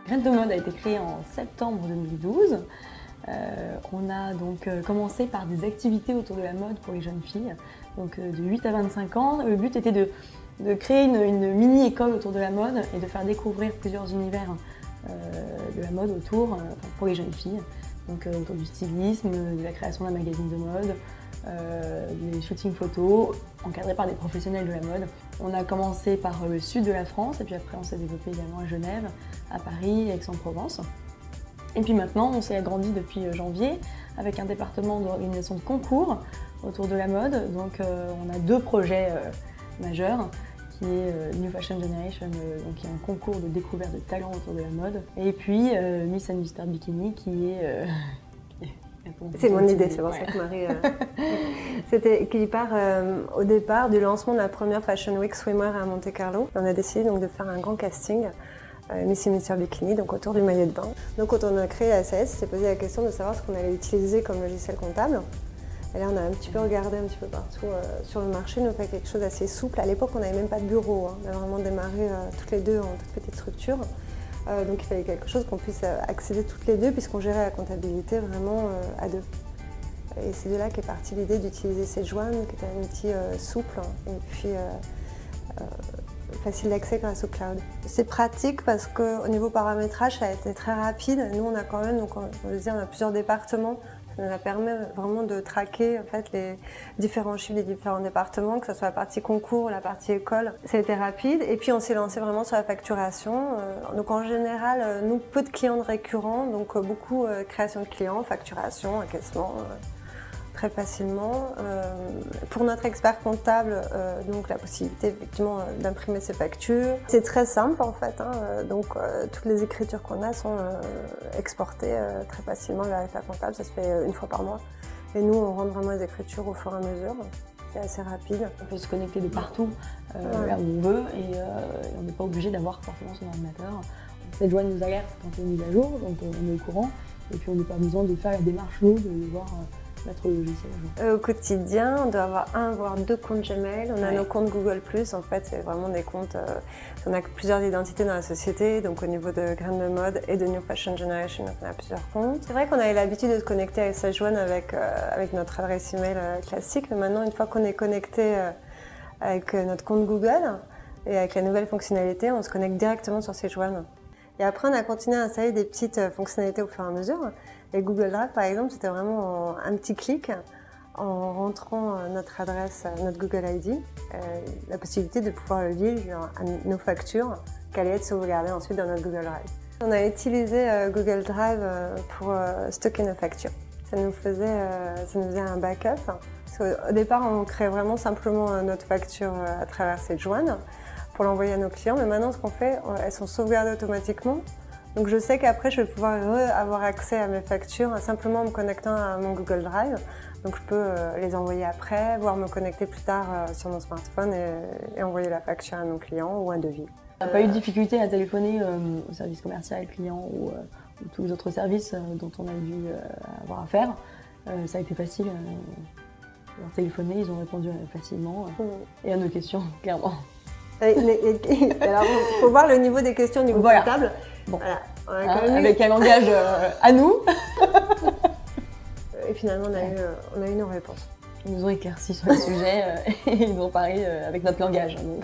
Graines de mode a été créée en septembre 2012. On a donc commencé par des activités autour de la mode pour les jeunes filles, donc de 8 à 25 ans. Le but était de créer une mini-école autour de la mode et de faire découvrir plusieurs univers de la mode autour pour les jeunes filles. Donc autour du stylisme, de la création d'un magazine de mode, des shootings photos encadrés par des professionnels de la mode. On a commencé par le sud de la France et puis après on s'est développé également à Genève, à Paris et Aix-en-Provence. Et puis maintenant on s'est agrandi depuis janvier avec un département d'organisation de concours autour de la mode. Donc on a deux projets majeurs qui est New Fashion Generation, donc qui est un concours de découverte de talents autour de la mode. Et puis Miss and Mr Bikini qui est... c'est mon idée, c'est pour ça que Marie... qui part au départ du lancement de la première Fashion Week Swimwear à Monte-Carlo. On a décidé donc de faire un grand casting Miss and Mr Bikini, donc autour du maillot de bain. Donc quand on a créé la SAS, on s'est posé la question de savoir ce qu'on allait utiliser comme logiciel comptable. Et là, on a un petit peu regardé un petit peu partout sur le marché, nous on fait quelque chose d'assez souple. À l'époque, on n'avait même pas de bureau, hein. On a vraiment démarré toutes les deux en toute petite structure. Donc il fallait quelque chose qu'on puisse accéder toutes les deux puisqu'on gérait la comptabilité vraiment à deux. Et c'est de là qu'est partie l'idée d'utiliser SageOne, qui est un outil souple et puis facile d'accès grâce au cloud. C'est pratique parce qu'au niveau paramétrage, ça a été très rapide. Nous, on a quand même, donc on a plusieurs départements. Ça nous a permis vraiment de traquer en fait, les différents chiffres des différents départements, que ce soit la partie concours ou la partie école. Ça a été rapide et puis on s'est lancé vraiment sur la facturation. Donc en général, nous, peu de clients récurrents, donc beaucoup création de clients, facturation, encaissement, très facilement. Pour notre expert comptable, donc la possibilité effectivement d'imprimer ses factures. C'est très simple en fait, hein, donc toutes les écritures qu'on a sont exportées très facilement vers l'expert comptable, ça se fait une fois par mois. Et nous on rentre vraiment les écritures au fur et à mesure, c'est assez rapide. On peut se connecter de partout, là où on veut et on n'est pas obligé d'avoir forcément son ordinateur. SageOne nous alerte quand il y a une mise à jour, donc on est au courant et puis on n'a pas besoin de faire la démarche lourde, de devoir mettre le logiciel à jour. Au quotidien, on doit avoir un voire deux comptes Gmail. On a nos comptes Google+, en fait, c'est vraiment des comptes... on a plusieurs identités dans la société, donc au niveau de Graines de Mode et de New Fashion Generation, donc on a plusieurs comptes. C'est vrai qu'on avait l'habitude de se connecter avec SageOne avec notre adresse email classique, mais maintenant, une fois qu'on est connecté avec notre compte Google et avec la nouvelle fonctionnalité, on se connecte directement sur SageOne. Et après, on a continué à installer des petites fonctionnalités au fur et à mesure. Et Google Drive, par exemple, c'était vraiment un petit clic en rentrant notre adresse, notre Google ID, la possibilité de pouvoir le lier à nos factures qui allaient être sauvegardées ensuite dans notre Google Drive. On a utilisé Google Drive pour stocker nos factures. Ça nous faisait un backup. Parce qu'au départ, on créait vraiment simplement notre facture à travers SageOne pour l'envoyer à nos clients. Mais maintenant, ce qu'on fait, elles sont sauvegardées automatiquement. Donc je sais qu'après, je vais pouvoir avoir accès à mes factures simplement en me connectant à mon Google Drive. Donc je peux les envoyer après, voire me connecter plus tard sur mon smartphone et envoyer la facture à mon client ou un devis. On n'a pas eu de difficulté à téléphoner au service commercial client ou tous les autres services dont on a dû avoir affaire. Ça a été facile. Leur téléphoner, ils ont répondu facilement et à nos questions, clairement. Alors, il faut voir le niveau des questions du voilà. comptable. Bon, voilà, avec un langage à nous. Et finalement, on a eu nos réponses. Ils nous ont éclairci sur le sujet et ils ont parlé avec notre langage. Donc.